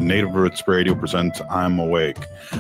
Native Roots Radio presents I'm Awake.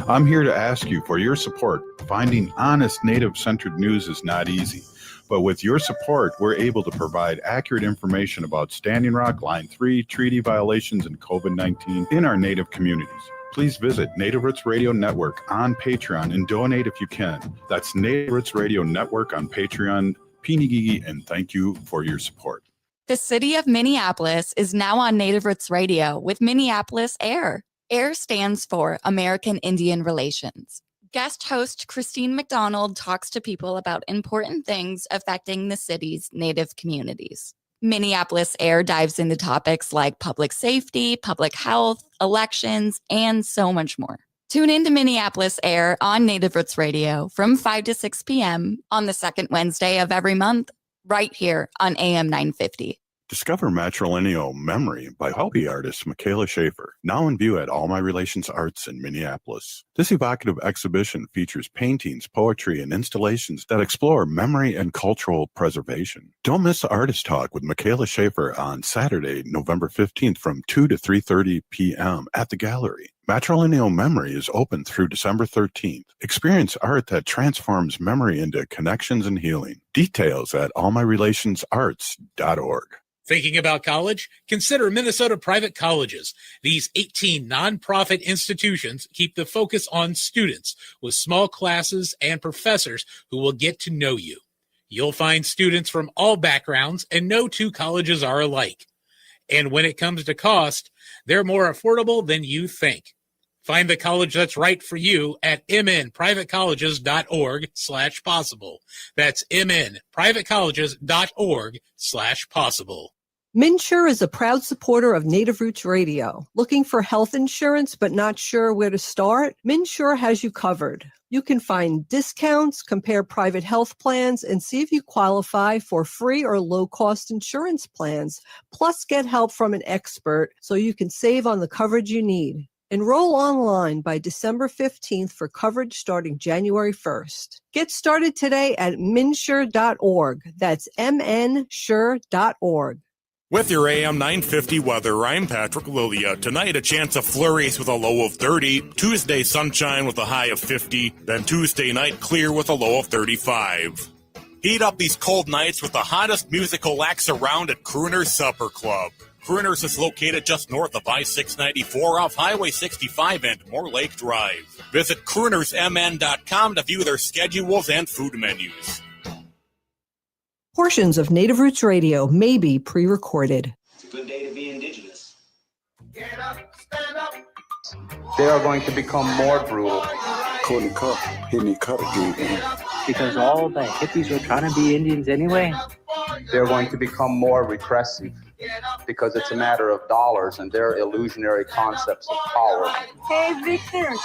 I'm here to ask you for your support. Finding honest Native-centered news is not easy, but with your support, we're able to provide accurate information about Standing Rock, Line 3, treaty violations, and COVID-19 in our Native communities. Please visit Native Roots Radio Network on Patreon and donate if you can. That's Native Roots Radio Network on Patreon. Pinigigi, and thank you for your support. The city of Minneapolis is now on Native Roots Radio with Minneapolis AIR. AIR stands for American Indian Relations. Guest host Christine McDonald talks to people about important things affecting the city's Native communities. Minneapolis AIR dives into topics like public safety, public health, elections, and so much more. Tune in to Minneapolis AIR on Native Roots Radio from 5 to 6 p.m. on the second Wednesday of every month, right here on AM 950. Discover Matrilineal Memory by hobby artist Michaela Schaefer, now in view at All My Relations Arts in Minneapolis. This evocative exhibition features paintings, poetry, and installations that explore memory and cultural preservation. Don't miss the Artist Talk with Michaela Schaefer on Saturday, November 15th from 2 to 3:30 p.m. at the gallery. Matrilineal Memory is open through December 13th. Experience art that transforms memory into connections and healing. Details at allmyrelationsarts.org. Thinking about college? Consider Minnesota Private Colleges. These 18 nonprofit institutions keep the focus on students with small classes and professors who will get to know you. You'll find students from all backgrounds, and no two colleges are alike. And when it comes to cost, they're more affordable than you think. Find the college that's right for you at mnprivatecolleges.org/possible. That's mnprivatecolleges.org/possible. MNsure is a proud supporter of Native Roots Radio. Looking for health insurance but not sure where to start? MNsure has you covered. You can find discounts, compare private health plans, and see if you qualify for free or low-cost insurance plans. Plus, get help from an expert so you can save on the coverage you need. Enroll online by December 15th for coverage starting January 1st. Get started today at mnsure.org. That's mnsure.org. With your AM 950 weather, I'm Patrick Lilia. Tonight, a chance of flurries with a low of 30. Tuesday, sunshine with a high of 50. Then Tuesday night, clear with a low of 35. Heat up these cold nights with the hottest musical acts around at Crooner's Supper Club. Crooners is located just north of I-694 off Highway 65 and Moore Lake Drive. Visit croonersmn.com to view their schedules and food menus. Portions of Native Roots Radio may be pre-recorded. It's a good day to be Indigenous. Get up, stand up. They are going to become more brutal. Because all the hippies were trying to be Indians anyway. They're going to become more repressive because it's a matter of dollars and their illusionary concepts of power. Hey, Victor.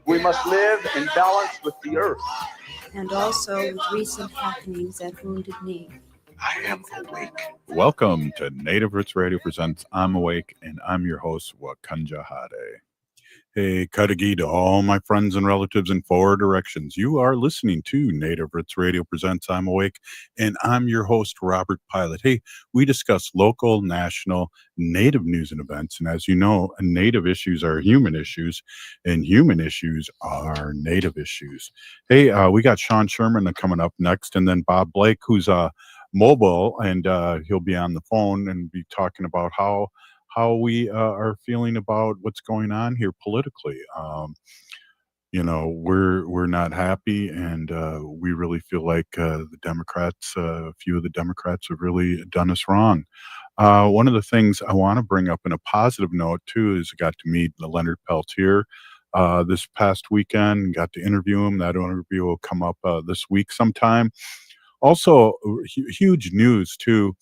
We must live in balance with the earth. And also with recent happenings at Wounded Knee. I am awake. Welcome to Native Roots Radio presents I'm Awake, and I'm your host, Wakanja Hade. Hey, Kadagi to all my friends and relatives in four directions. You are listening to Native Roots Radio presents I'm Awake, and I'm your host, Robert Pilot. Hey, we discuss local, national, Native news and events, and as you know, Native issues are human issues, and human issues are Native issues. Hey, we got Sean Sherman coming up next, and then Bob Blake, who's mobile, and he'll be on the phone and be talking about how we are feeling about what's going on here politically. We're not happy, and we really feel like the Democrats, a few of the Democrats have really done us wrong. One of the things I want to bring up in a positive note, too, is I got to meet Leonard Peltier this past weekend, got to interview him. That interview will come up this week sometime. Also, huge news, too.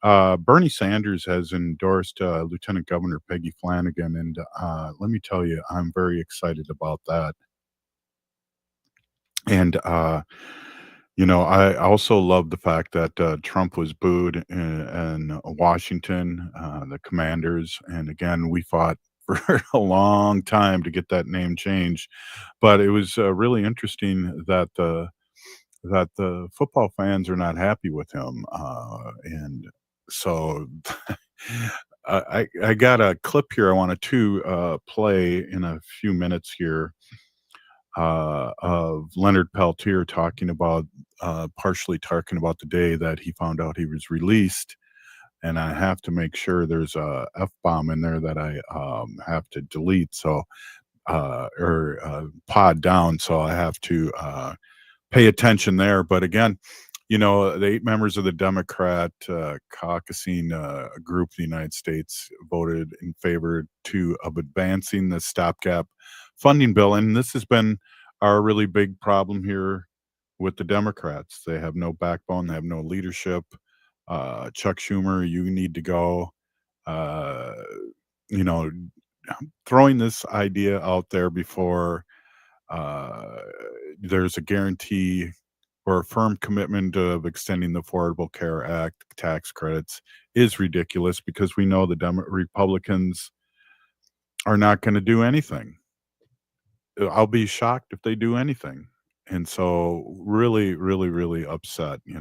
Bernie Sanders has endorsed Lieutenant Governor Peggy Flanagan, and let me tell you, I'm very excited about that. And, I also love the fact that Trump was booed in Washington, the Commanders, and again, we fought for a long time to get that name changed, but it was really interesting that the football fans are not happy with him, and so I got a clip here I wanted to play in a few minutes here of Leonard Peltier partially talking about the day that he found out he was released. And I have to make sure there's a F-bomb in there that I have to delete. So, pod down. So I have to pay attention there. But again, the 8 members of the Democrat caucusing group of the United States voted in favor of advancing the stopgap funding bill. And this has been our really big problem here with the Democrats. They have no backbone. They have no leadership. Chuck Schumer, you need to go. Throwing this idea out there before there's a guarantee or a firm commitment of extending the Affordable Care Act tax credits is ridiculous, because we know the Republicans are not going to do anything. I'll be shocked if they do anything. And so really, really, really upset, we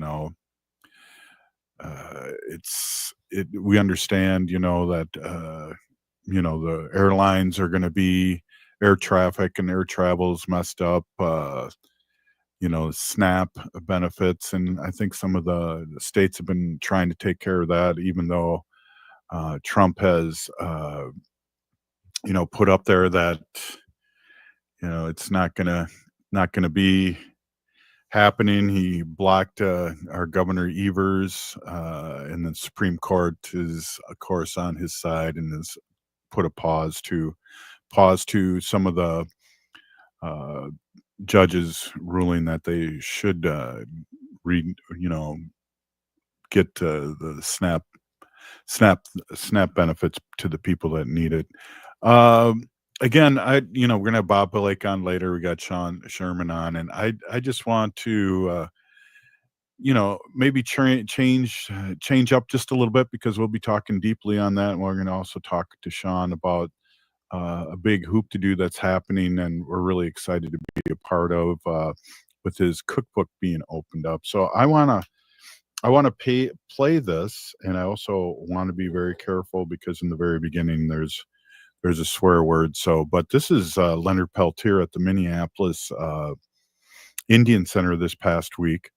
understand, that, the airlines are going to be air traffic and air travel's messed up, SNAP benefits. And I think some of the states have been trying to take care of that, even though Trump has, put up there that, it's not gonna be happening. He blocked our Governor Evers, and the Supreme Court is, of course, on his side and has put a pause to some of the judges ruling that they should get the SNAP benefits to the people that need it. Again, we're gonna have Bob Blake on later. We got Sherman on, and I just want to maybe change up just a little bit, because we'll be talking deeply on that, and we're going to also talk to Sean about a big hoop to do that's happening, and we're really excited to be a part of with his cookbook being opened up. So I want to play this, and I also want to be very careful, because in the very beginning there's a swear word. So, but this is Leonard Peltier at the Minneapolis Indian Center this past week,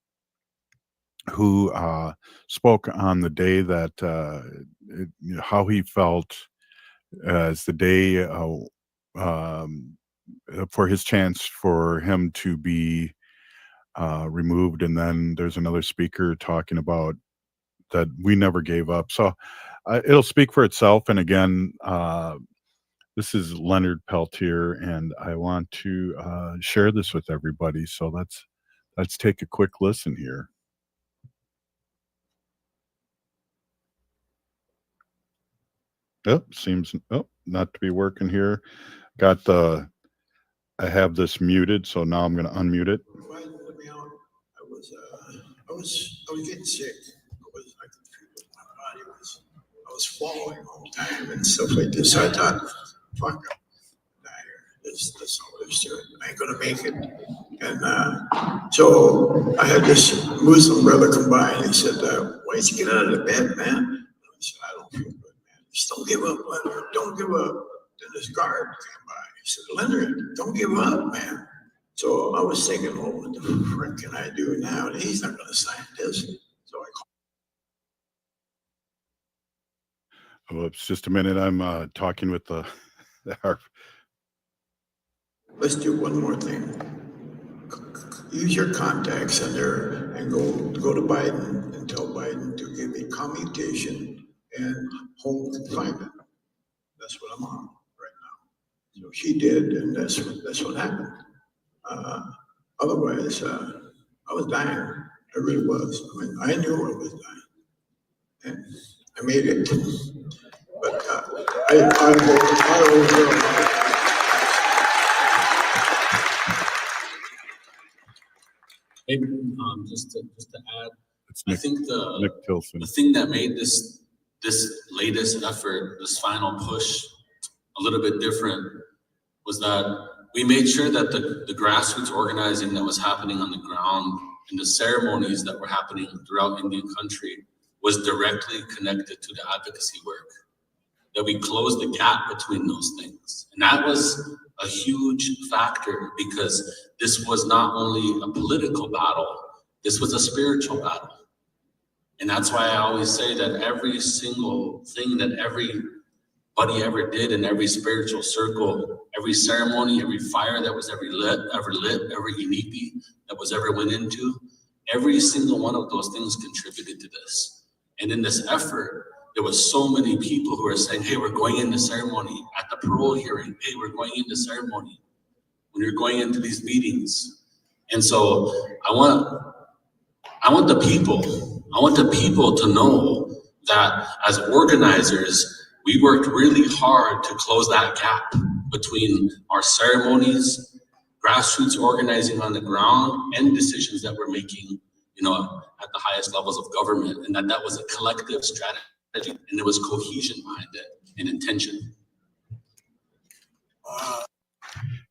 who spoke on the day that how he felt as the day for his chance for him to be removed. And then there's another speaker talking about that we never gave up. So it'll speak for itself. And again, this is Leonard Peltier, and I want to share this with everybody. So let's take a quick listen here. Seems not to be working here. I have this muted, so now I'm going to unmute it. I was getting sick. I could feel it. My body I was falling all the time and stuff like this. So I thought, fuck, I'm die here. That's all there's to it. I ain't gonna make it. And so I had this Muslim brother come by, and he said, why did you get out of the bed, man? I said, I don't feel good, man. Just don't give up, Leonard. Don't give up. Then this guard came by. He said, Leonard, don't give up, man. So I was thinking, well, what the frick can I do now? And he's not going to sign this. So I called. It's just a minute. I'm talking with our. Let's do one more thing. Use your contacts in there and go to Biden and tell Biden to give me commutation and home confinement. That's what I'm on right now. So she did, and that's what happened. Otherwise, I was dying. I really was. I mean, I knew I was dying, and I made it. But Maybe just to add, I think the thing that made this latest effort, this final push, a little bit different was that we made sure that the grassroots organizing that was happening on the ground and the ceremonies that were happening throughout Indian country was directly connected to the advocacy work. that we close the gap between those things. And that was a huge factor, because this was not only a political battle, this was a spiritual battle. And that's why I always say that every single thing that everybody ever did in every spiritual circle, every ceremony, every fire that was ever lit, every inipi that was ever went into, every single one of those things contributed to this. And in this effort, there was so many people who are saying, hey, we're going into ceremony at the parole hearing. Hey, we're going into ceremony when you're going into these meetings. And so I want the people to know that as organizers, we worked really hard to close that gap between our ceremonies, grassroots organizing on the ground, and decisions that we're making, at the highest levels of government, and that was a collective strategy. And there was cohesion behind it and intention.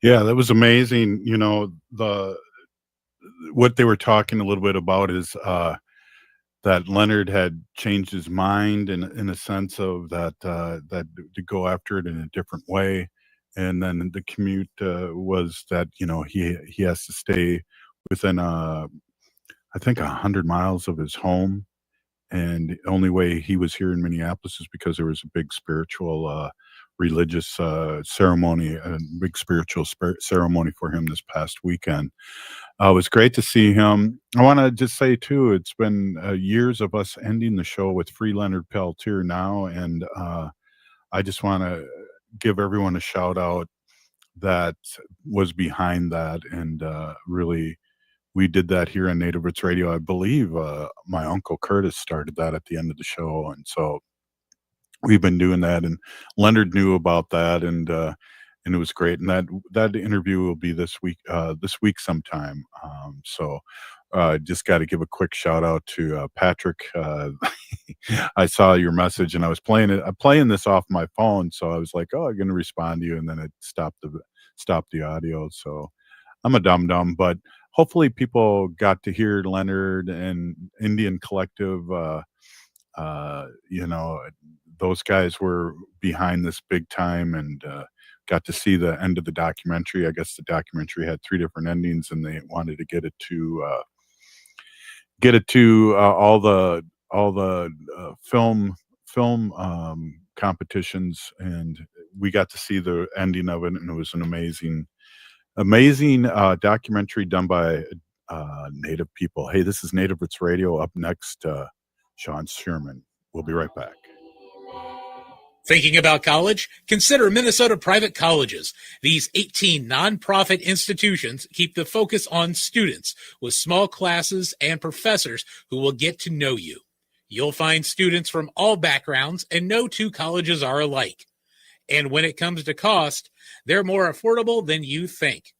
Yeah, that was amazing. What they were talking a little bit about is that Leonard had changed his mind in a sense of that to go after it in a different way, and then the commute was that he has to stay within I think 100 miles of his home. And the only way he was here in Minneapolis is because there was a big spiritual, religious ceremony, a big spiritual ceremony for him this past weekend. It was great to see him. I want to just say, too, it's been years of us ending the show with Free Leonard Peltier now. And I just want to give everyone a shout out that was behind that. And really, we did that here on Native Roots Radio. I believe my uncle Curtis started that at the end of the show. And so we've been doing that. And Leonard knew about that. And it was great. And that interview will be this week sometime. So just got to give a quick shout out to Patrick. I saw your message and I was I'm playing this off my phone. So I was like, oh, I'm going to respond to you. And then it stopped the audio. So I'm a dum-dum, but hopefully people got to hear Leonard and Indian Collective. Those guys were behind this big time and got to see the end of the documentary. I guess the documentary had 3 different endings, and they wanted to get it to all the film competitions, and we got to see the ending of it, and it was an amazing documentary done by Native people. Hey, this is Native Roots Radio. Up next, Sean Sherman. We'll be right back. Thinking about college? Consider Minnesota private colleges. These 18 nonprofit institutions keep the focus on students with small classes and professors who will get to know you. You'll find students from all backgrounds, and no 2 colleges are alike. And when it comes to cost, they're more affordable than you think.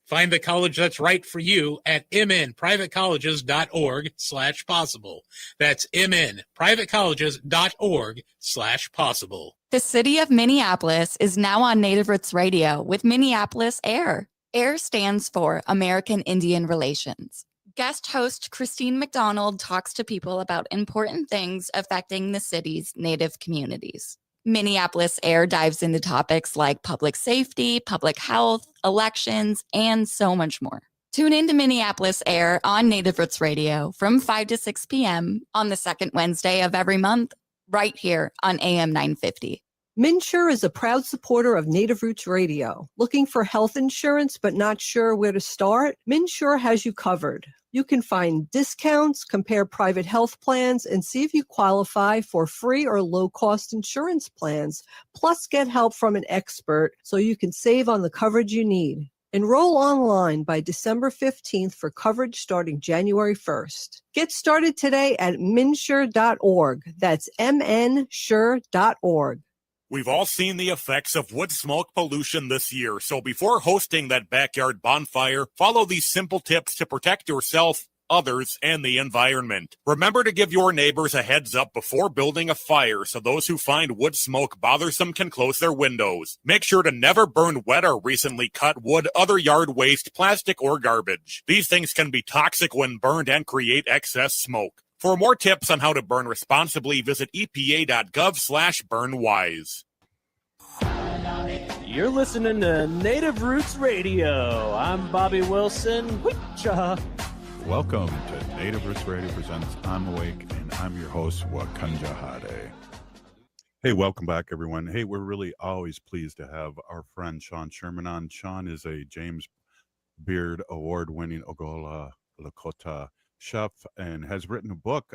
Find the college that's right for you at mnprivatecolleges.org/possible. That's mnprivatecolleges.org/possible. The city of Minneapolis is now on Native Roots Radio with Minneapolis AIR. AIR stands for American Indian Relations. Guest host Christine McDonald talks to people about important things affecting the city's Native communities. Minneapolis AIR dives into topics like public safety, public health, elections, and so much more. Tune in to Minneapolis AIR on Native Roots Radio from 5 to 6 p.m. on the second Wednesday of every month, right here on AM 950. MNsure is a proud supporter of Native Roots Radio. Looking for health insurance but not sure where to start? MNsure has you covered. You can find discounts, compare private health plans, and see if you qualify for free or low-cost insurance plans. Plus, get help from an expert so you can save on the coverage you need. Enroll online by December 15th for coverage starting January 1st. Get started today at mnsure.org. That's mnsure.org. We've all seen the effects of wood smoke pollution this year, so before hosting that backyard bonfire, follow these simple tips to protect yourself, others, and the environment. Remember to give your neighbors a heads up before building a fire so those who find wood smoke bothersome can close their windows. Make sure to never burn wet or recently cut wood, other yard waste, plastic, or garbage. These things can be toxic when burned and create excess smoke. For more tips on how to burn responsibly, visit epa.gov/burnwise. You're listening to Native Roots Radio. I'm Bobby Wilson. Witcha. Welcome to Native Roots Radio presents I'm Awake, and I'm your host, Wakanja Hade. Hey, welcome back, everyone. Hey, we're really always pleased to have our friend Sean Sherman on. Sean is a James Beard award-winning Oglala Lakota chef and has written a book,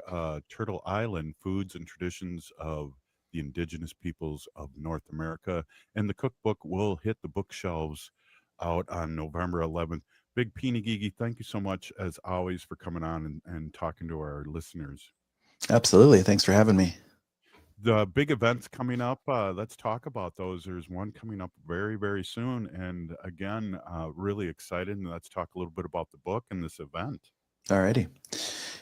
Turtle Island, Foods and Traditions of the Indigenous Peoples of North America. And the cookbook will hit the bookshelves out on November 11th. Big Pinigigi, thank you so much, as always, for coming on and talking to our listeners. Absolutely. Thanks for having me. The big events coming up, let's talk about those. There's one coming up very, very soon. And again, really excited. And let's talk a little bit about the book and this event. Alrighty.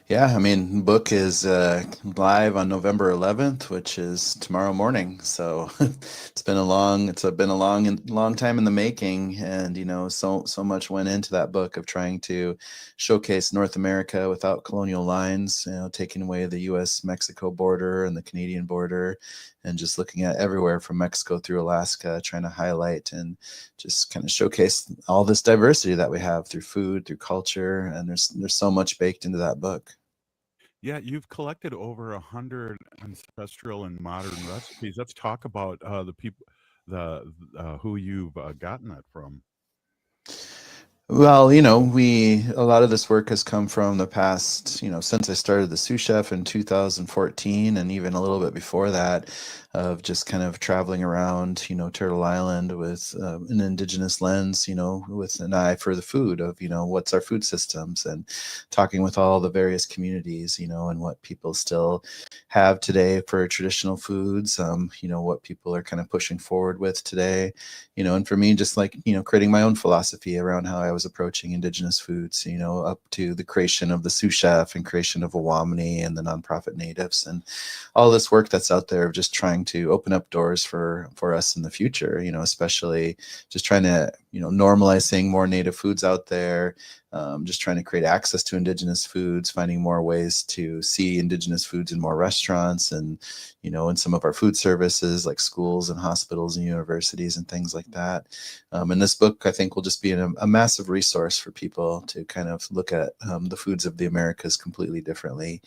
Yeah, I mean, the book is live on November 11th, which is tomorrow morning. So it's been a long time in the making, and so much went into that book of trying to showcase North America without colonial lines, taking away the U.S.-Mexico border and the Canadian border, and just looking at everywhere from Mexico through Alaska, trying to highlight and just kind of showcase all this diversity that we have through food, through culture, and there's so much baked into that book. Yeah, you've collected over 100 ancestral and modern recipes. Let's talk about the people, who you've gotten that from. Well, a lot of this work has come from the past, since I started the sous chef in 2014, and even a little bit before that, of just kind of traveling around, Turtle Island with an Indigenous lens, with an eye for the food of, what's our food systems, and talking with all the various communities, and what people still have today for traditional foods, what people are kind of pushing forward with today, and for me, just like, creating my own philosophy around how I was approaching Indigenous foods, up to the creation of the sous chef and creation of Awamini and the nonprofit natives, and all this work that's out there of just trying to open up doors for us in the future, especially just trying to, normalize seeing more native foods out there, just trying to create access to Indigenous foods, finding more ways to see Indigenous foods in more restaurants and, in some of our food services like schools and hospitals and universities and things like that. And this book, I think, will just be a massive resource for people to kind of look at the foods of the Americas completely differently.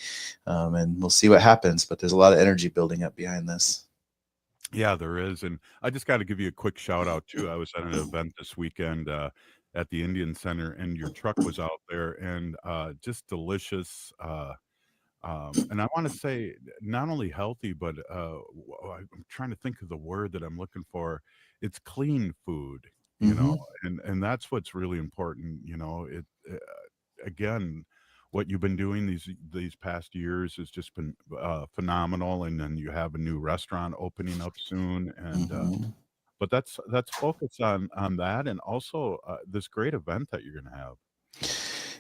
And we'll see what happens, but there's a lot of energy building up behind this. Yeah, there is. And I just got to give you a quick shout out too. I was at an event this weekend at the Indian Center, and your truck was out there, and just delicious. And I want to say not only healthy, but I'm trying to think of the word that I'm looking for. It's clean food, and that's what's really important. Again, what you've been doing these past years has just been phenomenal. And then you have a new restaurant opening up soon, and but that's focused on that, and also this great event that you're going to have.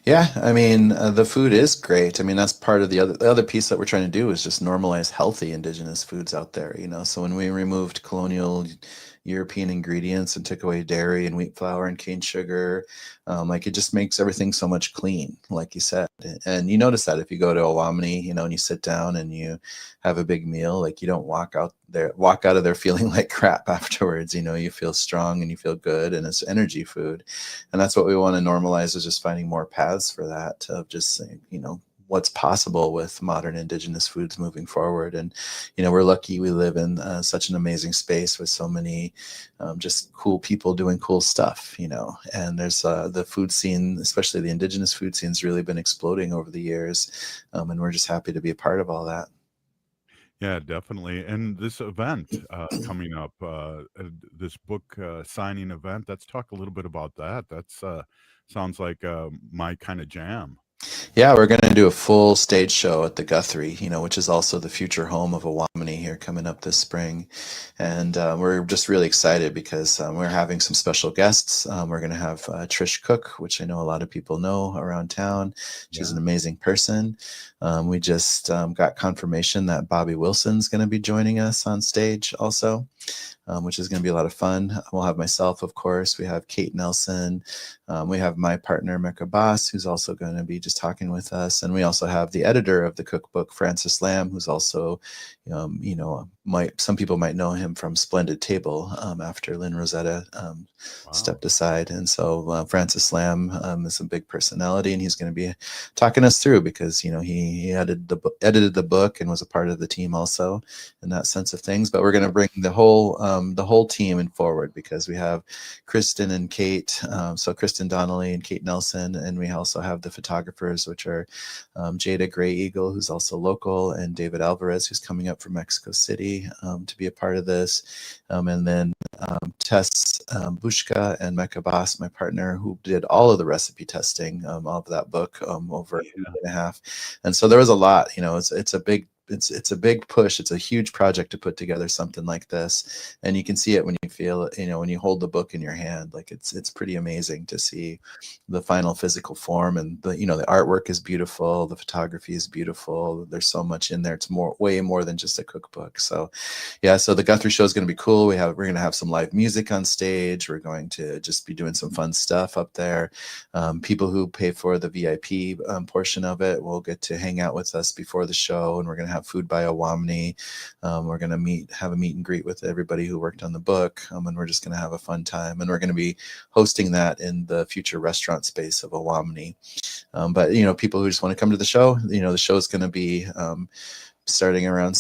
Yeah, I mean, the food is great. I mean, that's part of the other piece that we're trying to do is just normalize healthy Indigenous foods out there, So when we removed colonial European ingredients and took away dairy and wheat flour and cane sugar, it just makes everything so much clean, like you said. And you notice that if you go to Awamini, and you sit down and you have a big meal, you don't walk out of there feeling like crap afterwards. You feel strong and you feel good, and it's energy food. And that's what we want to normalize, is just finding more paths for that, of just saying, what's possible with modern Indigenous foods moving forward. And, we're lucky we live in such an amazing space with so many just cool people doing cool stuff, and there's the food scene, especially the Indigenous food scene, has really been exploding over the years. And we're just happy to be a part of all that. Yeah, definitely. And this event coming up, this book signing event, let's talk a little bit about that. That's sounds like my kind of jam. Yeah, we're going to do a full stage show at the Guthrie, which is also the future home of Awamini here coming up this spring. And we're just really excited because we're having some special guests. We're going to have Trish Cook, which I know a lot of people know around town. She's an amazing person. We just got confirmation that Bobby Wilson's going to be joining us on stage also. Which is going to be a lot of fun. We'll have myself, of course. We have Kate Nelson. We have my partner, Mecca Boss, who's also going to be just talking with us. And we also have the editor of the cookbook, Francis Lamb, who's also, some people might know him from Splendid Table after Lynn Rosetta stepped aside. And so Francis Lamb is a big personality, and he's going to be talking us through, because he edited the book and was a part of the team also in that sense of things. But we're going to bring the whole team in forward, because we have Kristen and Kate, so Kristen Donnelly and Kate Nelson, and we also have the photographers, which are Jada Gray Eagle, who's also local, and David Alvarez, who's coming up from Mexico City to be a part of this, and then Tess Bushka and Mecca Boss, my partner, who did all of the recipe testing of that book over a year and a half. And so there was a lot. It's a big push. It's a huge project to put together something like this, and you can see it when you feel it. When you hold the book in your hand, like it's pretty amazing to see the final physical form. And the artwork is beautiful, the photography is beautiful. There's so much in there. It's way more than just a cookbook. So yeah, so the Guthrie show is going to be cool. We're going to have some live music on stage. We're going to just be doing some fun stuff up there. People who pay for the VIP portion of it will get to hang out with us before the show, and we're going to have food by Awamni. We're going to have a meet and greet with everybody who worked on the book, and we're just going to have a fun time. And we're going to be hosting that in the future restaurant space of Awamni. But people who just want to come to the show, the show is going to be starting around,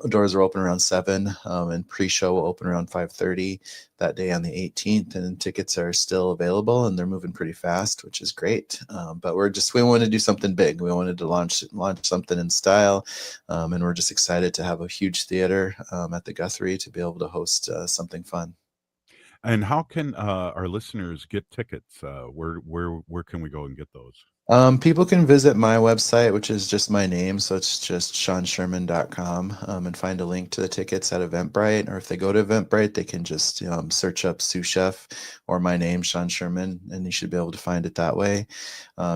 doors are open around 7, and pre-show will open around 5:30 that day on the 18th, and tickets are still available, and they're moving pretty fast, which is great. But we wanted to do something big. We wanted to launch something in style, and we're just excited to have a huge theater at the Guthrie to be able to host something fun. And how can our listeners get tickets? Where can we go and get those? People can visit my website, which is just my name. So it's just SeanSherman.com, and find a link to the tickets at Eventbrite. Or if they go to Eventbrite, they can just search up Sous Chef or my name, Sean Sherman, and you should be able to find it that way.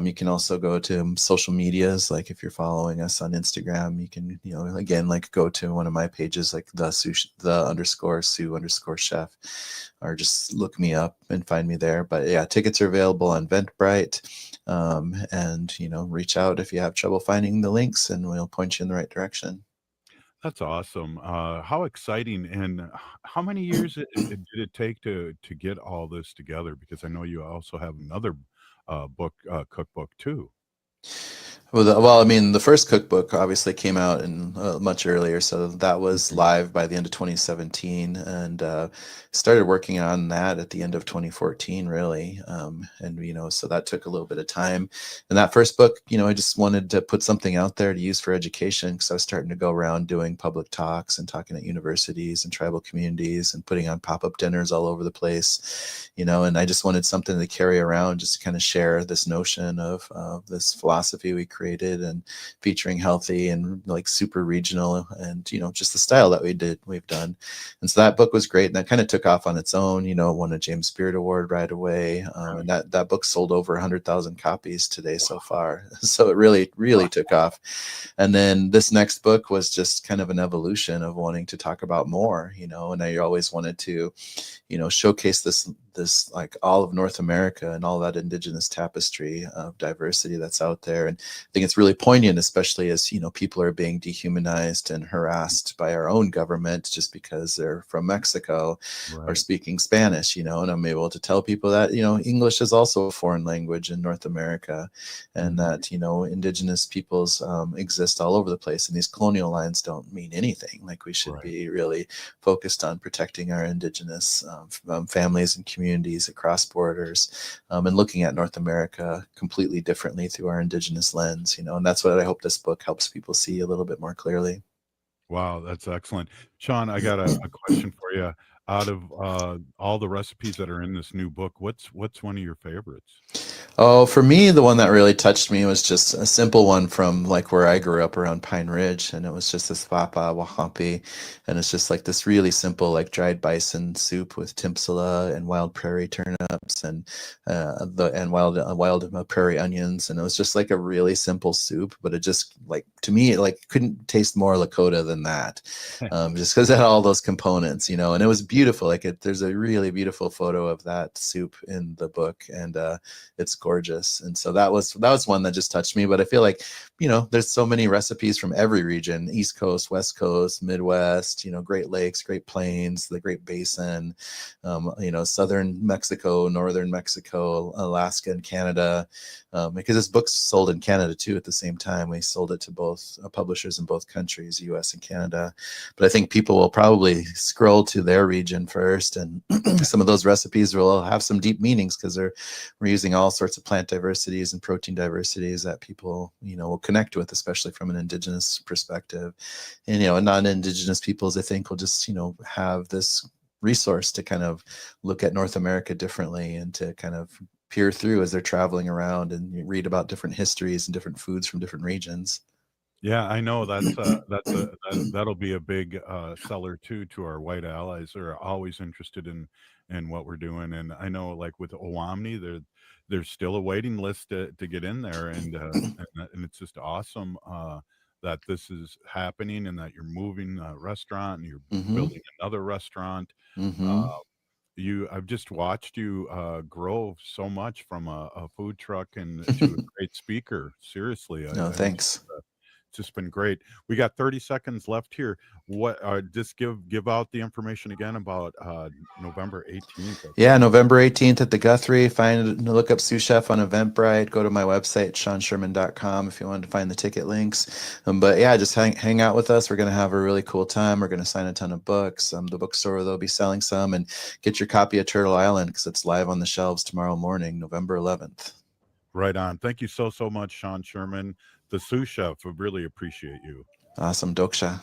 You can also go to social medias. Like if you're following us on Instagram, you can, again, like go to one of my pages, like the _Sue_chef, or just look me up and find me there. But yeah, tickets are available on Eventbrite. And reach out if you have trouble finding the links, and we'll point you in the right direction. That's awesome. How exciting! And how many years did it take to get all this together? Because I know you also have another cookbook too. Well, I mean, the first cookbook obviously came out in much earlier, so that was live by the end of 2017, and started working on that at the end of 2014, really. And so that took a little bit of time. And that first book, I just wanted to put something out there to use for education, because I was starting to go around doing public talks and talking at universities and tribal communities and putting on pop-up dinners all over the place, and I just wanted something to carry around, just to kind of share this notion of this philosophy we created, and featuring healthy and like super regional, and just the style that we've done. And so that book was great, and that kind of took off on its own. Won a James Beard Award right away, and that book sold over 100,000 copies today so far. So it really took off. And then this next book was just kind of an evolution of wanting to talk about more, and I always wanted to showcase this like all of North America and all that indigenous tapestry of diversity that's out there. And I think it's really poignant, especially as people are being dehumanized and harassed by our own government just because they're from Mexico, right, or speaking Spanish, and I'm able to tell people that English is also a foreign language in North America, and that indigenous peoples exist all over the place, and these colonial lines don't mean anything. Like we should be really focused on protecting our indigenous families and communities across borders, and looking at North America completely differently through our indigenous lens, and that's what I hope this book helps people see a little bit more clearly. Wow, that's excellent. Sean, I got a question for you. Out of all the recipes that are in this new book, what's one of your favorites? Oh, for me, the one that really touched me was just a simple one from like where I grew up around Pine Ridge, and it was just this wapa wahampi, and it's just like this really simple like dried bison soup with timpsala and wild prairie turnips and wild prairie onions, and it was just like a really simple soup, but it just like to me it like couldn't taste more Lakota than that, just because it had all those components, and it was beautiful. Like there's a really beautiful photo of that soup in the book, and it's looks gorgeous. And so that was one that just touched me. But I feel like, there's so many recipes from every region, East Coast, West Coast, Midwest, Great Lakes, Great Plains, the Great Basin, Southern Mexico, Northern Mexico, Alaska, and Canada. Because this book's sold in Canada too at the same time. We sold it to both publishers in both countries, US and Canada. But I think people will probably scroll to their region first, and some of those recipes will have some deep meanings because we're using all sorts of plant diversities and protein diversities that people, will connect with, especially from an Indigenous perspective. And, non-Indigenous peoples, I think, will just, have this resource to kind of look at North America differently and to kind of peer through as they're traveling around and read about different histories and different foods from different regions. Yeah, I know that'll be a big seller too to our white allies. They're always interested in what we're doing, and I know like with Owamni, there's still a waiting list to get in there, and it's just awesome that this is happening and that you're moving a restaurant and you're building another restaurant. I've just watched you grow so much from a food truck and to a great speaker. Seriously, No, thanks. It's just been great. We got 30 seconds left here. What just give out the information again about November 18th. Yeah, November 18th at the Guthrie. Look up Sous Chef on Eventbrite. Go to my website, SeanSherman.com, if you wanted to find the ticket links. But yeah, just hang out with us. We're going to have a really cool time. We're going to sign a ton of books. The bookstore, they'll be selling some, and get your copy of Turtle Island because it's live on the shelves tomorrow morning, November 11th. Right on. Thank you so much, Sean Sherman, the Sous Chef. We really appreciate you. Awesome. Doksha.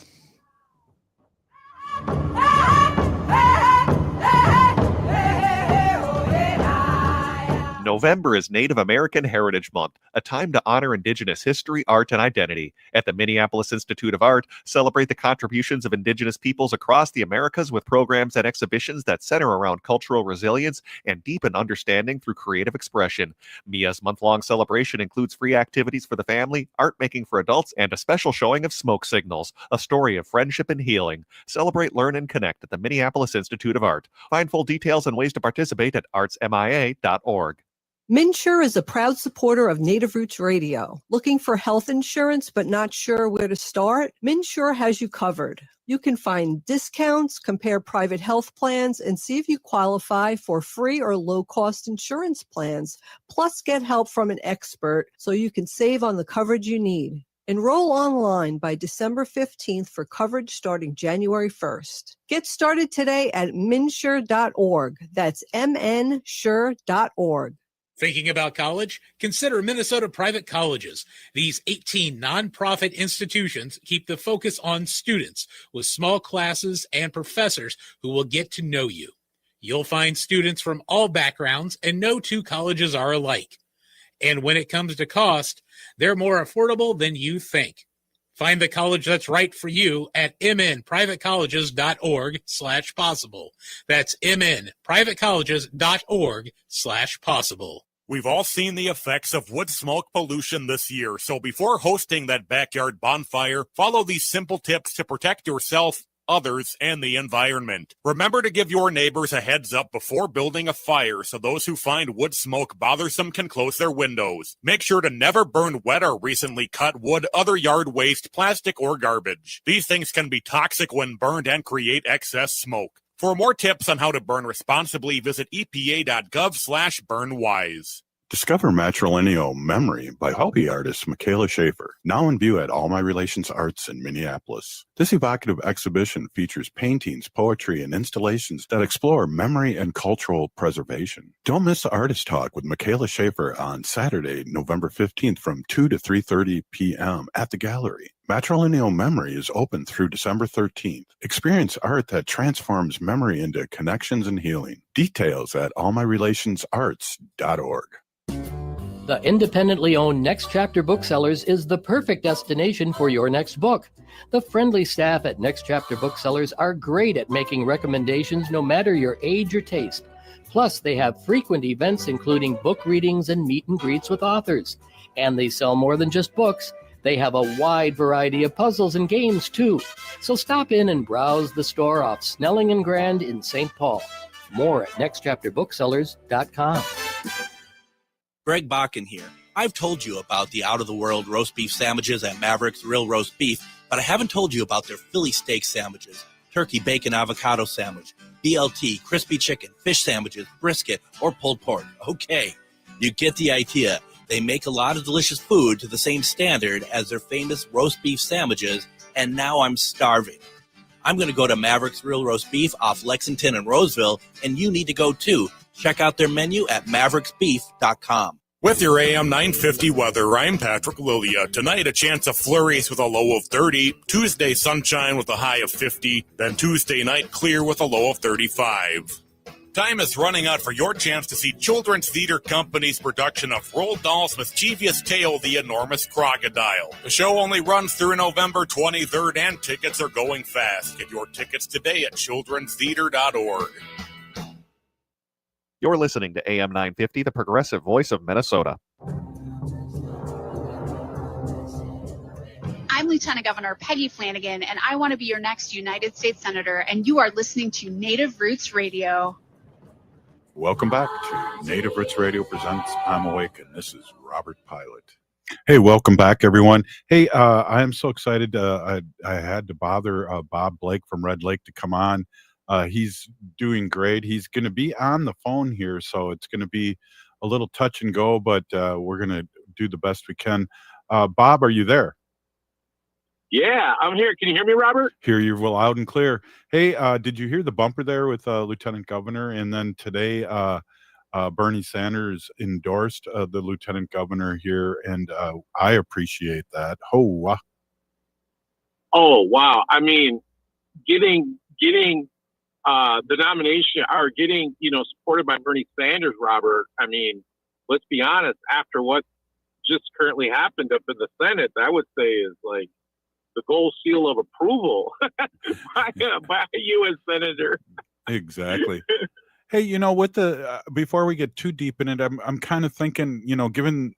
November is Native American Heritage Month, a time to honor Indigenous history, art, and identity. At the Minneapolis Institute of Art, celebrate the contributions of Indigenous peoples across the Americas with programs and exhibitions that center around cultural resilience and deepen understanding through creative expression. MIA's month-long celebration includes free activities for the family, art making for adults, and a special showing of Smoke Signals, a story of friendship and healing. Celebrate, learn, and connect at the Minneapolis Institute of Art. Find full details and ways to participate at artsmia.org. MNsure is a proud supporter of Native Roots Radio. Looking for health insurance but not sure where to start? MNsure has you covered. You can find discounts, compare private health plans, and see if you qualify for free or low-cost insurance plans. Plus, get help from an expert so you can save on the coverage you need. Enroll online by December 15th for coverage starting January 1st. Get started today at mnsure.org. That's mnsure.org. Thinking about college? Consider Minnesota private colleges. These 18 nonprofit institutions keep the focus on students with small classes and professors who will get to know you. You'll find students from all backgrounds, and no two colleges are alike. And when it comes to cost, they're more affordable than you think. Find the college that's right for you at mnprivatecolleges.org/possible. That's mnprivatecolleges.org/possible. We've all seen the effects of wood smoke pollution this year, so before hosting that backyard bonfire, follow these simple tips to protect yourself, others, and the environment. Remember to give your neighbors a heads up before building a fire so those who find wood smoke bothersome can close their windows. Make sure to never burn wet or recently cut wood, other yard waste, plastic, or garbage. These things can be toxic when burned and create excess smoke. For more tips on how to burn responsibly, visit epa.gov/burnwise. Discover Matrilineal Memory by hobby artist Michaela Schaefer, now in view at All My Relations Arts in Minneapolis. This evocative exhibition features paintings, poetry, and installations that explore memory and cultural preservation. Don't miss the Artist Talk with Michaela Schaefer on Saturday, November 15th from 2 to 3:30 p.m. at the gallery. Matrilineal Memory is open through December 13th. Experience art that transforms memory into connections and healing. Details at allmyrelationsarts.org. The independently owned Next Chapter Booksellers is the perfect destination for your next book. The friendly staff at Next Chapter Booksellers are great at making recommendations no matter your age or taste. Plus, they have frequent events including book readings and meet and greets with authors. And they sell more than just books. They have a wide variety of puzzles and games, too. So stop in and browse the store off Snelling and Grand in St. Paul. More at nextchapterbooksellers.com. Greg Bakken here. I've told you about the out-of-the-world roast beef sandwiches at Maverick's Real Roast Beef, but I haven't told you about their Philly steak sandwiches, turkey bacon avocado sandwich, BLT, crispy chicken, fish sandwiches, brisket, or pulled pork. Okay, you get the idea. They make a lot of delicious food to the same standard as their famous roast beef sandwiches, and now I'm starving. I'm going to go to Maverick's Real Roast Beef off Lexington and Roseville, and you need to go too. Check out their menu at mavericksbeef.com. With your AM 950 weather, I'm Patrick Lilia. Tonight, a chance of flurries with a low of 30. Tuesday, sunshine with a high of 50. Then Tuesday night, clear with a low of 35. Time is running out for your chance to see Children's Theater Company's production of Roald Dahl's mischievous tale, The Enormous Crocodile. The show only runs through November 23rd, and tickets are going fast. Get your tickets today at childrenstheater.org. You're listening to AM 950, the progressive voice of Minnesota. I'm Lieutenant Governor Peggy Flanagan, and I want to be your next United States Senator, and you are listening to Native Roots Radio. Welcome back to Native Roots Radio presents I'm Awake, and this is Robert Pilot. Hey, welcome back, everyone. Hey, I am so excited. I had to bother Bob Blake from Red Lake to come on. He's doing great. He's going to be on the phone here, so it's going to be a little touch and go, but we're going to do the best we can. Bob, are you there? Yeah, I'm here. Can you hear me, Robert? Hear you loud and clear. Hey, did you hear the bumper there with Lieutenant Governor? And then today, Bernie Sanders endorsed the Lieutenant Governor here, and I appreciate that. Oh, wow. I mean, getting the nomination or getting, supported by Bernie Sanders, Robert. I mean, let's be honest, after what just currently happened up in the Senate, I would say is like the gold seal of approval by a U.S. Senator. Exactly. Hey, with the before we get too deep in it, I'm kind of thinking, given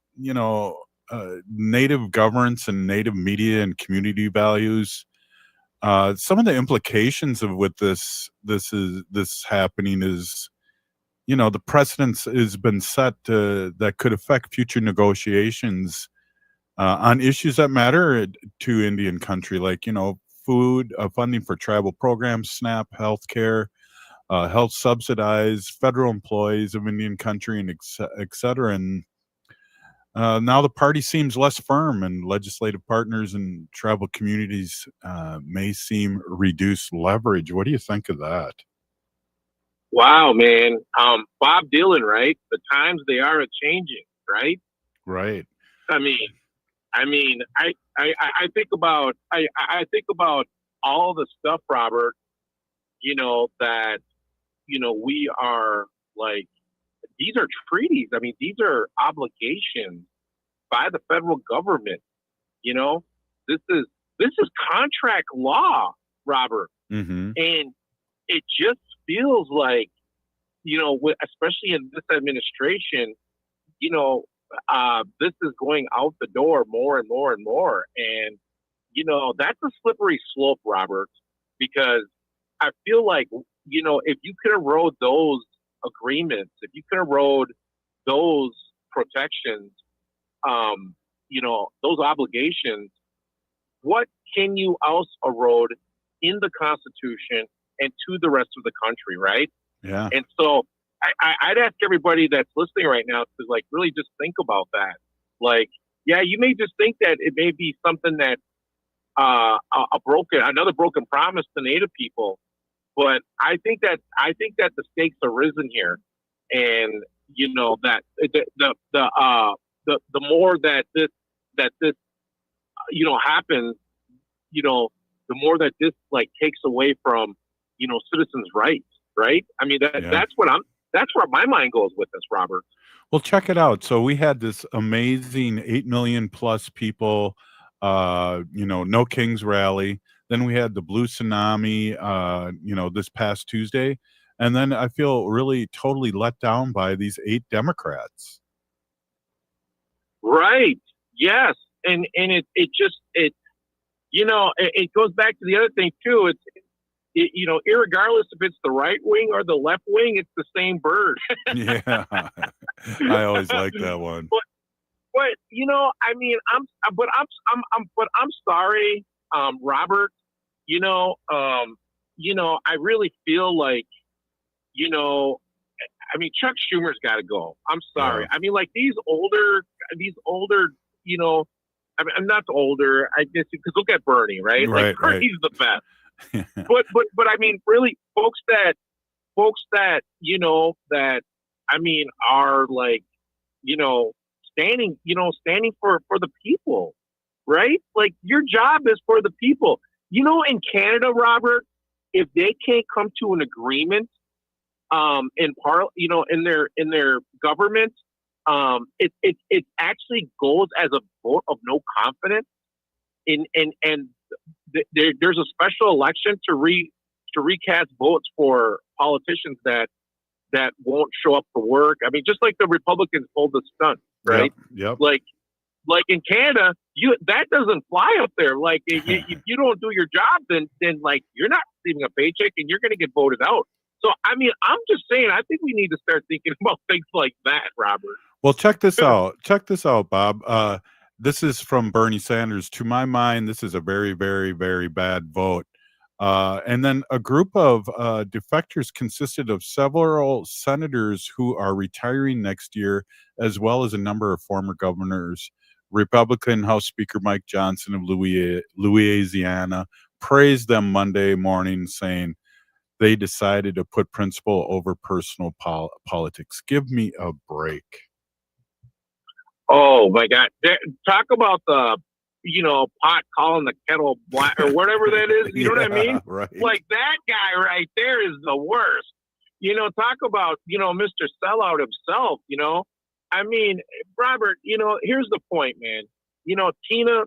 Native governance and Native media and community values, some of the implications of what this happening is, the precedence has been set that could affect future negotiations on issues that matter to Indian country, like, food, funding for tribal programs, SNAP, healthcare, health subsidized, federal employees of Indian country, and et cetera. And now the party seems less firm, and legislative partners and tribal communities may seem reduced leverage. What do you think of that? Wow, man. Bob Dylan, right? The times they are a-changing, right? Right. I think about all the stuff, Robert, that, we are like, these are treaties. I mean, these are obligations by the federal government. This is contract law, Robert. Mm-hmm. And it just feels like, especially in this administration, this is going out the door more and more and more. And, that's a slippery slope, Robert, because I feel like, if you could erode those agreements, if you could erode those protections, those obligations, what can you else erode in the Constitution and to the rest of the country, right? Yeah. And so I'd ask everybody that's listening right now to like really just think about that. Like, yeah, you may just think that it may be something that another broken promise to Native people, but I think that the stakes are risen here, and that the more that this happens, the more that this like takes away from citizens' rights, right? I mean that's where my mind goes with this, Robert. Well, check it out. So we had this amazing 8 million plus people, No Kings rally. Then we had the Blue Tsunami, this past Tuesday. And then I feel really totally let down by these 8 Democrats. Right. Yes. And it goes back to the other thing too. Irregardless if it's the right wing or the left wing, it's the same bird. Yeah. I always like that one. But I mean, I'm sorry, Robert. I really feel like, I mean, Chuck Schumer's got to go. I'm sorry. Yeah. I mean, like these older, I mean, I'm not older. I guess because look at Bernie, right? Right, Like Bernie's the best. but I mean, really, folks that that I mean are like, standing for the people, right? Like your job is for the people. In Canada, Robert, if they can't come to an agreement, in their government, it actually goes as a vote of no confidence. There's a special election to recast votes for politicians that won't show up for work. I mean, just like the Republicans pulled the stunt, right? Yep. Like in Canada, that doesn't fly up there. Like if you don't do your job, then like you're not receiving a paycheck and you're going to get voted out. So I mean, I'm just saying, I think we need to start thinking about things like that, Robert. Well, check this out. Check this out, Bob. This is from Bernie Sanders. To my mind, this is a very, very, very bad vote. And then a group of defectors consisted of several senators who are retiring next year, as well as a number of former governors. Republican House Speaker Mike Johnson of Louisiana praised them Monday morning, saying they decided to put principle over personal politics. Give me a break. Oh my God! Talk about the pot calling the kettle black or whatever that is. You know what I mean? Right. Like that guy right there is the worst. Talk about Mr. Sellout himself. I mean, Robert. Here's the point, man. Tina,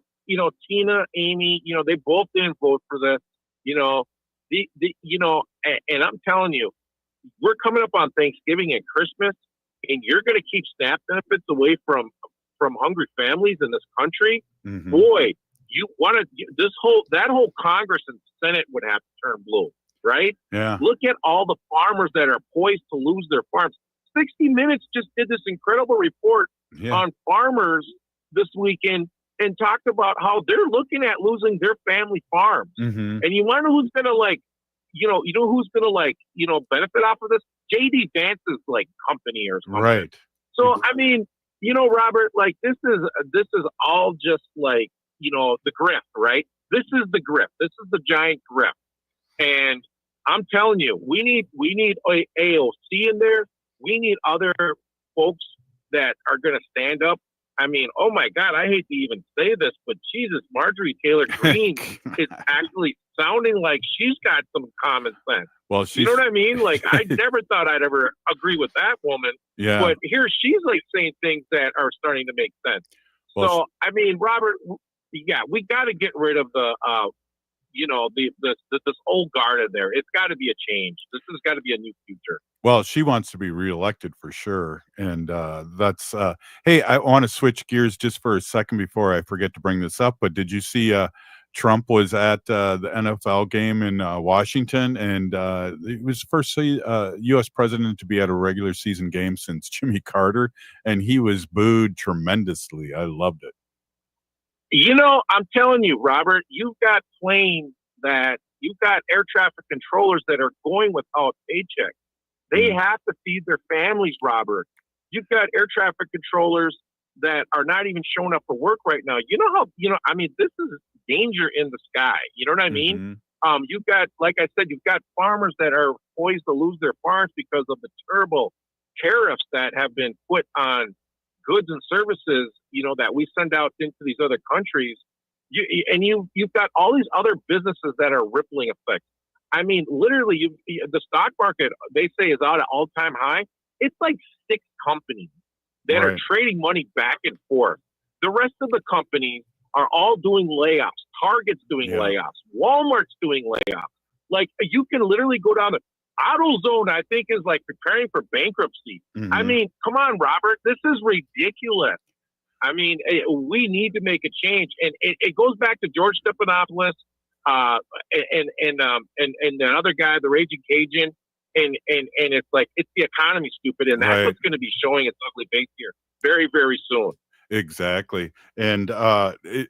Amy. They both didn't vote for this. And I'm telling you, we're coming up on Thanksgiving and Christmas, and you're going to keep SNAP benefits away from hungry families in this country. Mm-hmm. Boy, that whole Congress and Senate would have to turn blue, right? Yeah. Look at all the farmers that are poised to lose their farms. 60 Minutes just did this incredible report on farmers this weekend and talked about how they're looking at losing their family farms. Mm-hmm. And you wonder who's gonna who's gonna benefit off of this? JD Vance's company or something. Right. So I mean, Robert, like this is all just like the grift, right? This is the grift. This is the giant grift. And I'm telling you, we need AOC in there. We need other folks that are going to stand up. I mean, oh my God, I hate to even say this, but Jesus, Marjorie Taylor Greene is actually sounding like she's got some common sense. Well, you know what I mean? Like, I never thought I'd ever agree with that woman. Yeah. But here she's like saying things that are starting to make sense. Well, so, I mean, Robert, yeah, we got to get rid of the, this old guard in there. It's got to be a change. This has got to be a new future. Well, she wants to be reelected for sure. And that's, hey, I want to switch gears just for a second before I forget to bring this up. But did you see Trump was at the NFL game in Washington, and it was the first U.S. president to be at a regular season game since Jimmy Carter, and he was booed tremendously. I loved it. I'm telling you, Robert, you've got air traffic controllers that are going without paychecks. They have to feed their families, Robert. You've got air traffic controllers that are not even showing up for work right now. I mean, this is danger in the sky. You know what I mean? Mm-hmm. You've got, like I said, you've got farmers that are poised to lose their farms because of the terrible tariffs that have been put on goods and services, that we send out into these other countries. You've got all these other businesses that are rippling effects. I mean, literally, the stock market, they say, is out at all-time high. It's like 6 companies that are trading money back and forth. The rest of the companies are all doing layoffs. Target's doing layoffs. Walmart's doing layoffs. Like, you can literally go down to AutoZone, I think, is like preparing for bankruptcy. Mm-hmm. I mean, come on, Robert. This is ridiculous. I mean, we need to make a change. And it goes back to George Stephanopoulos and the other guy, the Raging Cajun. and it's like, it's the economy, stupid, and that's what's going to be showing its ugly face here very, very soon. Exactly. And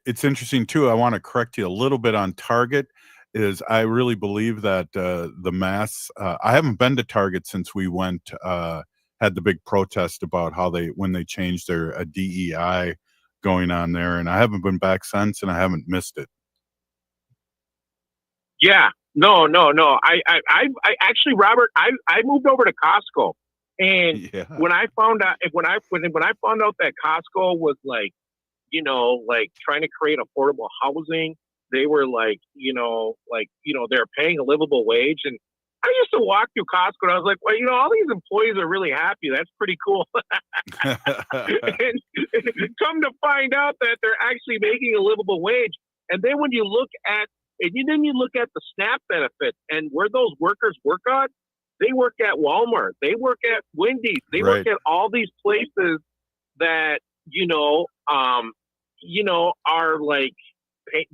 it's interesting too. I want to correct you a little bit on Target. Is I really believe that the mass. I haven't been to Target since we went had the big protest about how when they changed their DEI going on there, and I haven't been back since, and I haven't missed it. Yeah, no. I actually, Robert, I moved over to Costco, and when I found out when I found out that Costco was like, like trying to create affordable housing, they were like, they're paying a livable wage, and I used to walk through Costco, and I was like, well, all these employees are really happy. That's pretty cool. And come to find out that they're actually making a livable wage, and then when you look at the SNAP benefits and where those workers work on, they work at Walmart, they work at Wendy's, they work at all these places that, are like,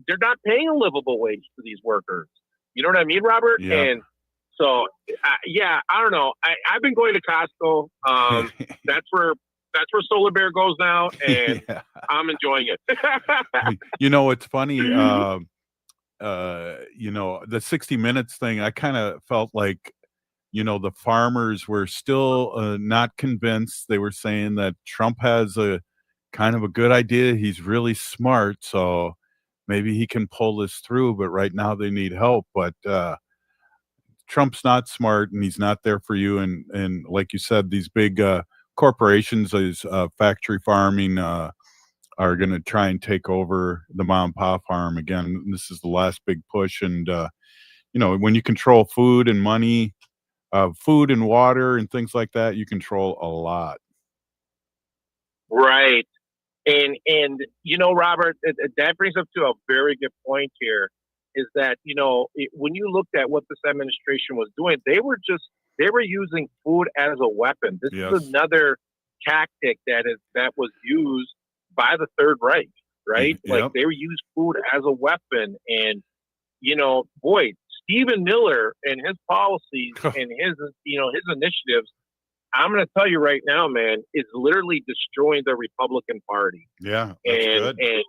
they're not paying a livable wage to these workers. You know what I mean, Robert? Yeah. And so, I don't know. I've been going to Costco. That's where SolarBear goes now, and I'm enjoying it. It's funny. The 60 Minutes thing, I kind of felt like, the farmers were still not convinced. They were saying that Trump has a kind of a good idea. He's really smart, so maybe he can pull this through, but right now they need help. But Trump's not smart, and he's not there for you. And like you said, these big corporations, these factory farming, are going to try and take over the mom and pop farm again. This is the last big push. And, when you control food and money, food and water and things like that, you control a lot. Right. And Robert, that brings up to a very good point here, is that, when you looked at what this administration was doing, they were using food as a weapon. This is another tactic that was used by the Third Reich, right? Yep. Like, they used food as a weapon. And, boy, Stephen Miller and his policies and his initiatives, I'm going to tell you right now, man, is literally destroying the Republican Party. Yeah. That's good. And,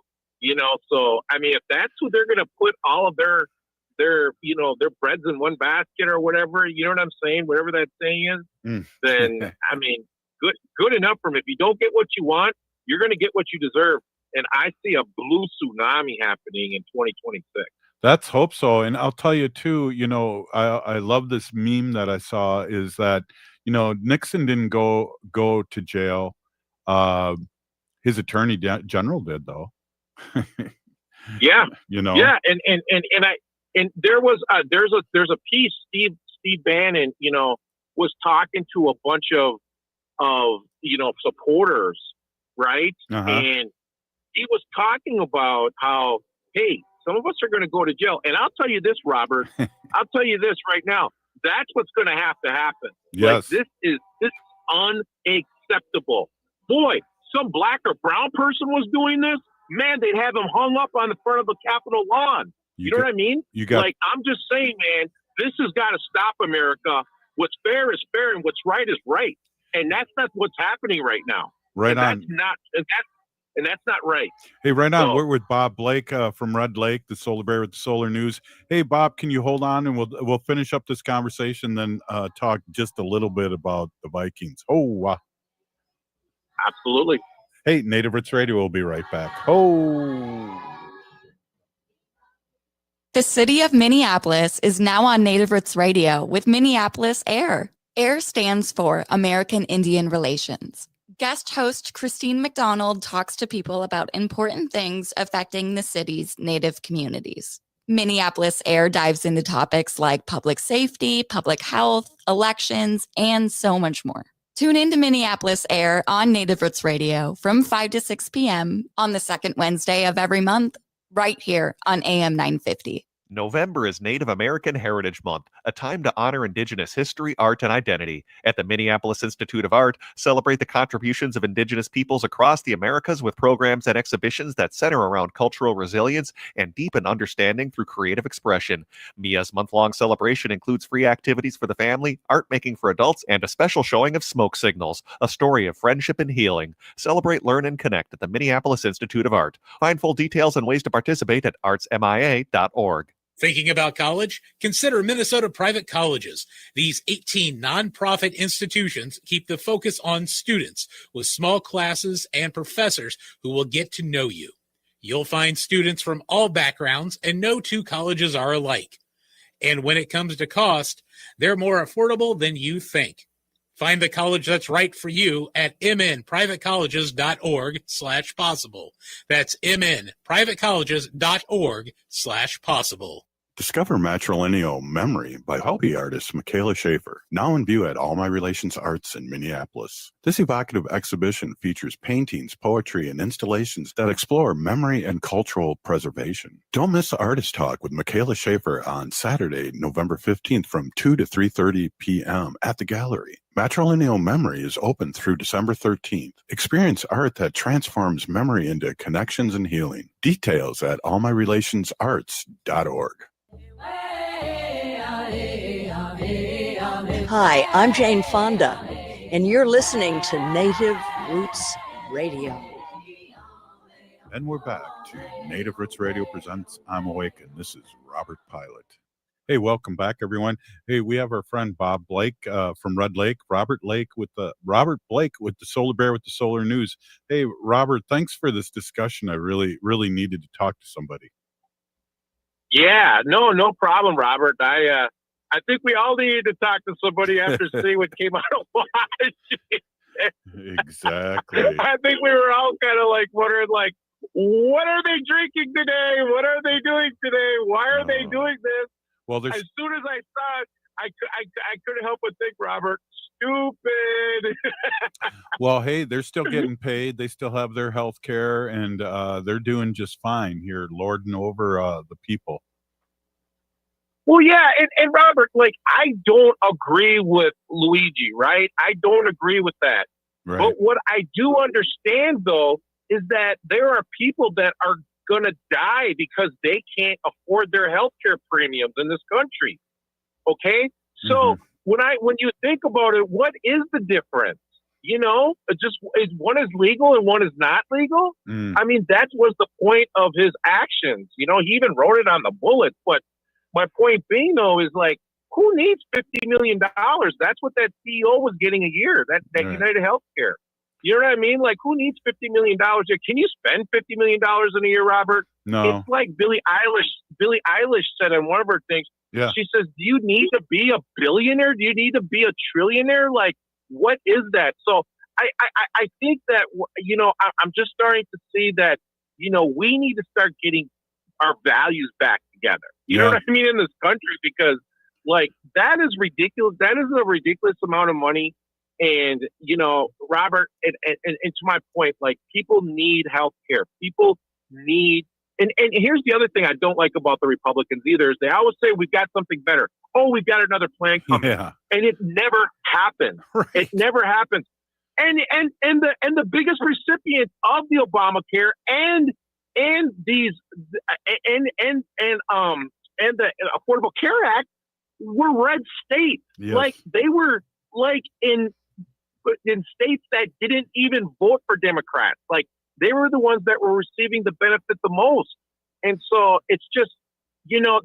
so, I mean, if that's who they're going to put all of their breads in one basket or whatever, you know what I'm saying? Whatever that saying is, then, I mean, good enough for them. If you don't get what you want, you're going to get what you deserve. And I see a blue tsunami happening in 2026. Let's hope so. And I'll tell you too, I love this meme that I saw, is that, Nixon didn't go to jail. His attorney general did, though. Yeah. Yeah. And there was there's a piece, Steve Bannon, was talking to a bunch of supporters, right? And he was talking about how, hey, some of us are going to go to jail. And I'll tell you this, Robert, I'll tell you this right now. That's what's going to have to happen. Yes. Like, this is unacceptable. Boy, some black or brown person was doing this, man, they'd have him hung up on the front of the Capitol lawn. You know what I mean? I'm just saying, man, this has got to stop, America. What's fair is fair, and what's right is right. And that's not what's happening right now. Right on. That's not right. Hey, right on. We're with Bob Blake from Red Lake, the SolarBear with the Solar News. Hey, Bob, can you hold on, and we'll finish up this conversation, then talk just a little bit about the Vikings. Absolutely. Hey, Native Roots Radio will be right back. The city of Minneapolis is now on Native Roots Radio with Minneapolis AIR. AIR stands for American Indian Relations. Guest host Christine McDonald talks to people about important things affecting the city's Native communities. Minneapolis AIR dives into topics like public safety, public health, elections, and so much more. Tune in to Minneapolis AIR on Native Roots Radio from 5 to 6 p.m. on the second Wednesday of every month, right here on AM 950. November is Native American Heritage Month, a time to honor Indigenous history, art, and identity. At the Minneapolis Institute of Art, celebrate the contributions of Indigenous peoples across the Americas with programs and exhibitions that center around cultural resilience and deepen understanding through creative expression. MIA's month-long celebration includes free activities for the family, art making for adults, and a special showing of Smoke Signals, a story of friendship and healing. Celebrate, learn, and connect at the Minneapolis Institute of Art. Find full details and ways to participate at artsmia.org. Thinking about college? Consider Minnesota private colleges. These 18 nonprofit institutions keep the focus on students with small classes and professors who will get to know you. You'll find students from all backgrounds, and no two colleges are alike. And when it comes to cost, they're more affordable than you think. Find the college that's right for you at mnprivatecolleges.org/possible. That's mnprivatecolleges.org/possible. Discover Matrilineal Memory by hobby artist Michaela Schaefer, now in view at All My Relations Arts in Minneapolis. This evocative exhibition features paintings, poetry, and installations that explore memory and cultural preservation. Don't miss the Artist Talk with Michaela Schaefer on Saturday, November 15th from 2 to 3:30 p.m. at the gallery. Matrilineal Memory is open through December 13th. Experience art that transforms memory into connections and healing. Details at allmyrelationsarts.org. Hi, I'm Jane Fonda, and you're listening to Native Roots Radio. And we're back to Native Roots Radio presents I'm Awake, and this is Robert Pilot. Hey, welcome back, everyone. Hey, we have our friend Bob Blake from Red Lake, Robert Blake with the SolarBear with the Solar News. Hey, Robert, thanks for this discussion. I really needed to talk to somebody. Yeah, no problem, Robert. I think we all needed to talk to somebody after seeing what came out of Washington. Exactly. I think we were all kind of like wondering, like, what are they drinking today? What are they doing today? Why are they doing this? Well, as soon as I saw it, I couldn't help but think, Robert, stupid. Well, hey, they're still getting paid. They still have their health care, and they're doing just fine here, lording over the people. Well, yeah, and Robert, like, I don't agree with Luigi, right? I don't agree with that. Right. But what I do understand, though, is that there are people that are going to die because they can't afford their healthcare premiums in this country. Okay? So when you think about it, what is the difference? You know, one is legal and one is not legal. I mean, that was the point of his actions. You know, he even wrote it on the bullet. But my point being, though, is like, who needs $50 million? That's what that CEO was getting a year, that right. United Healthcare. You know what I mean? Like, who needs $50 million? Can you spend $50 million in a year, Robert? No. It's like Billie Eilish said in one of her things. Yeah. She says, do you need to be a billionaire? Do you need to be a trillionaire? Like, what is that? So I think that, you know, I'm just starting to see that, you know, we need to start getting our values back together. You know what I mean? In this country, because, like, that is ridiculous. That is a ridiculous amount of money. And, you know, Robert, and to my point, like, people need health care. People need, and here's the other thing I don't like about the Republicans either, is they always say, we've got something better. Oh, we've got another plan coming. Yeah. And it never happens. Right. It never happens. And the biggest recipients of the Obamacare and the Affordable Care Act were red states. Yes. Like, they were like in states that didn't even vote for Democrats. Like, they were the ones that were receiving the benefit the most. And so it's just, you know,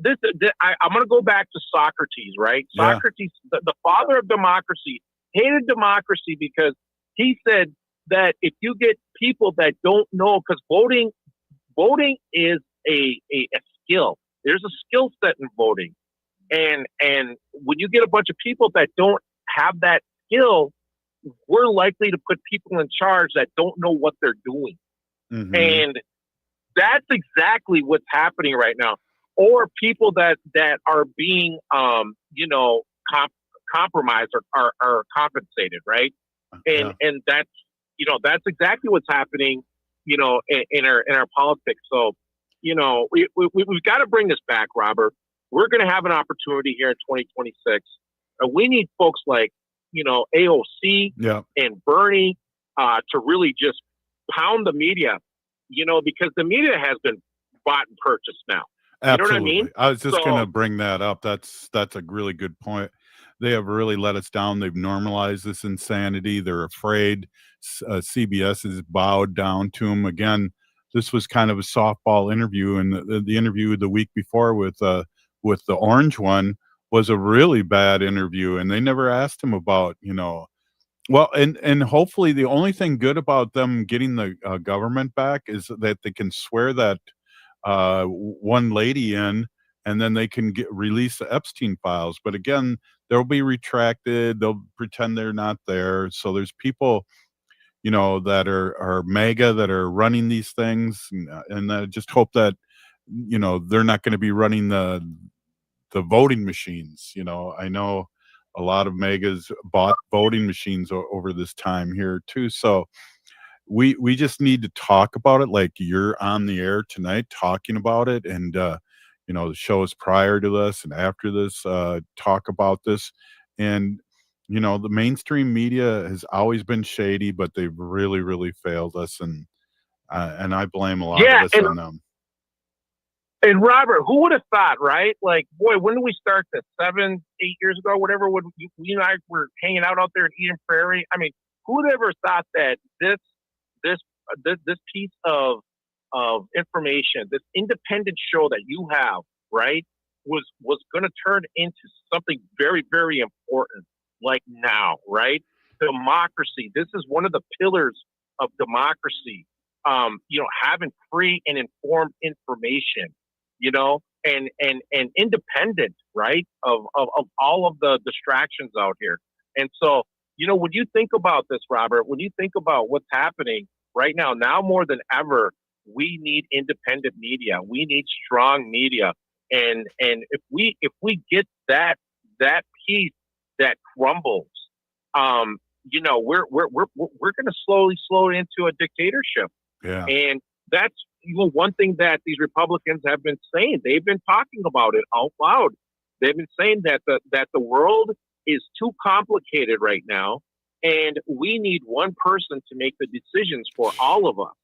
I'm going to go back to Socrates, right? Yeah. Socrates, the father of democracy, hated democracy because he said that if you get people that don't know, because voting is a skill. There's a skill set in voting. And when you get a bunch of people that don't have that skill, we're likely to put people in charge that don't know what they're doing. Mm-hmm. And that's exactly what's happening right now. Or people that are being, you know, compromised or compensated, right? And that's, you know, that's exactly what's happening, you know, in our politics. So, we've got to bring this back, Robert. We're going to have an opportunity here in 2026. We need folks like, AOC and Bernie to really just pound the media, because the media has been bought and purchased now. Absolutely. You know what I mean? I was just going to bring that up. That's a really good point. They have really let us down. They've normalized this insanity. They're afraid. CBS has bowed down to them. Again, this was kind of a softball interview, and the interview the week before with the orange one was a really bad interview, and they never asked him about, well, and hopefully the only thing good about them getting the government back is that they can swear that one lady in, and then they can release the Epstein files. But again, they'll be retracted. They'll pretend they're not there. So there's people, that are MAGA that are running these things, and I just hope that they're not going to be running the voting machines. I know a lot of MAGAs bought voting machines over this time here too. So we just need to talk about it, like you're on the air tonight talking about it, and the shows prior to this and after this talk about this. And the mainstream media has always been shady, but they've really, really failed us, and I blame a lot of this on them. And Robert, who would have thought, right? Like, boy, when did we start this? 7, 8 years ago, whatever. When you and I were hanging out there in Eden Prairie. I mean, who would have ever thought that this piece of information, this independent show that you have, right, was going to turn into something very, very important, like now, right? Democracy. This is one of the pillars of democracy. Having free and informed information. And independent, right, of all of the distractions out here. And so, when you think about this, Robert, when you think about what's happening right now more than ever, we need independent media. We need strong media. And if we get that piece that crumbles, we're going to slowly slow into a dictatorship. Yeah. And that's one thing that these Republicans have been saying. They've been talking about it out loud. They've been saying that the world is too complicated right now, and we need one person to make the decisions for all of us.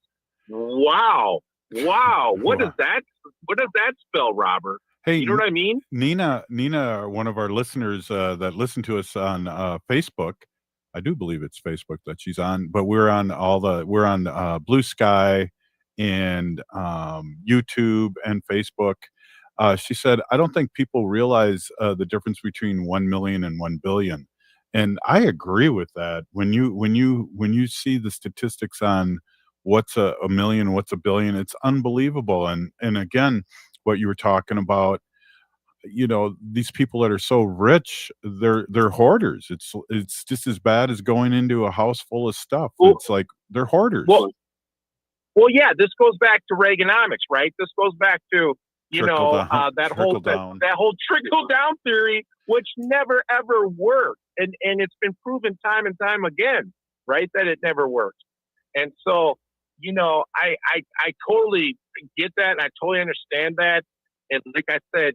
Wow. What does that spell, Robert? Hey, you know what I mean? Nina, one of our listeners that listen to us on Facebook. I do believe it's Facebook that she's on, but we're on Blue Sky and YouTube and Facebook. She said, I don't think people realize the difference between 1 million and 1 billion. And I agree with that. When you see the statistics on what's a million, what's a billion, it's unbelievable. And again, what you were talking about, these people that are so rich, they're hoarders. It's just as bad as going into a house full of stuff. It's like they're hoarders. Well, yeah, this goes back to Reaganomics, right? This goes back to, that whole trickle down theory, which never ever worked. And it's been proven time and time again, right, that it never worked. And so, I totally get that. And I totally understand that. And like I said,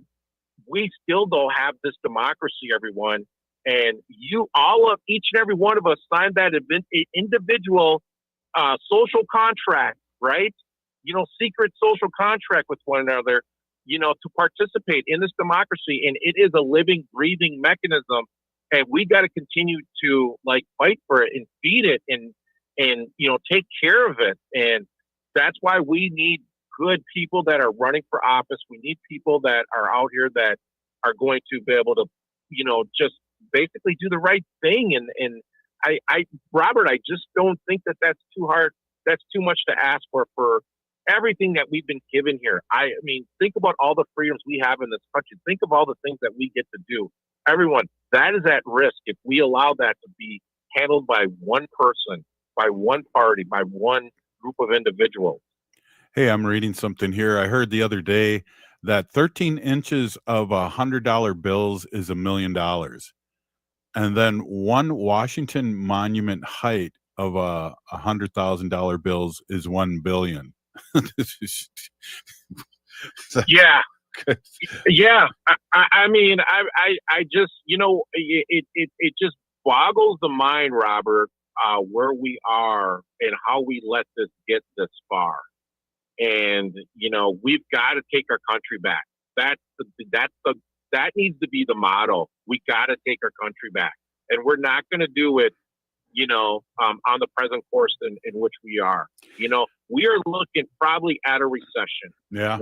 we still don't have this democracy, everyone. And each and every one of us signed that individual social contract, right? Secret social contract with one another, to participate in this democracy. And it is a living, breathing mechanism. And we got to continue to fight for it and feed it and take care of it. And that's why we need good people that are running for office. We need people that are out here that are going to be able to, just basically do the right thing. And Robert, I just don't think that that's too hard. That's too much to ask for everything that we've been given here. I mean, think about all the freedoms we have in this country. Think of all the things that we get to do. Everyone, that is at risk if we allow that to be handled by one person, by one party, by one group of individuals. Hey, I'm reading something here. I heard the other day that 13 inches of $100 bills is $1 million. And then one Washington Monument height of $100,000 bills is 1 billion. Yeah. Yeah. I mean, I just, it just boggles the mind, Robert, where we are and how we let this get this far. And, we've got to take our country back. That needs to be the motto. We got to take our country back, and we're not going to do it, on the present course in which we are. We are looking probably at a recession. Yeah.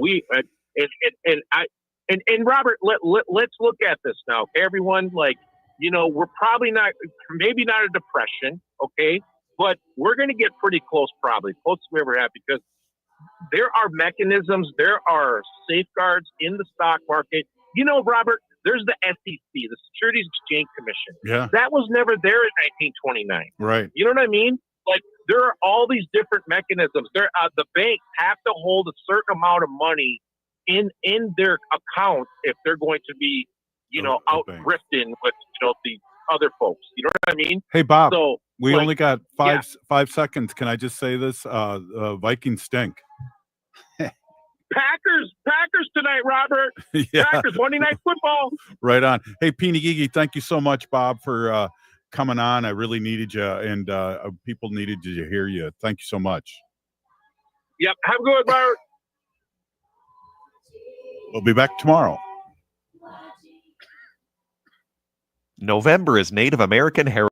And Robert, let's look at this now. Okay, everyone, we're probably maybe not a depression, okay, but we're going to get pretty close to where we're at, because there are mechanisms, there are safeguards in the stock market. Robert, there's the SEC, the Securities Exchange Commission. Yeah. That was never there in 1929. Right. You know what I mean? There are all these different mechanisms. The banks have to hold a certain amount of money in their account if they're going to be, out grifting with, the other folks. You know what I mean? Hey, Bob, so, we only got 5 seconds. Can I just say this? Vikings stink. Packers tonight, Robert. Yeah. Packers, Monday Night Football. Right on. Hey, Peeny Gigi, thank you so much, Bob, for coming on. I really needed you, and people needed to hear you. Thank you so much. Yep. Have a good one, Robert. We'll be back tomorrow. November is Native American Heritage.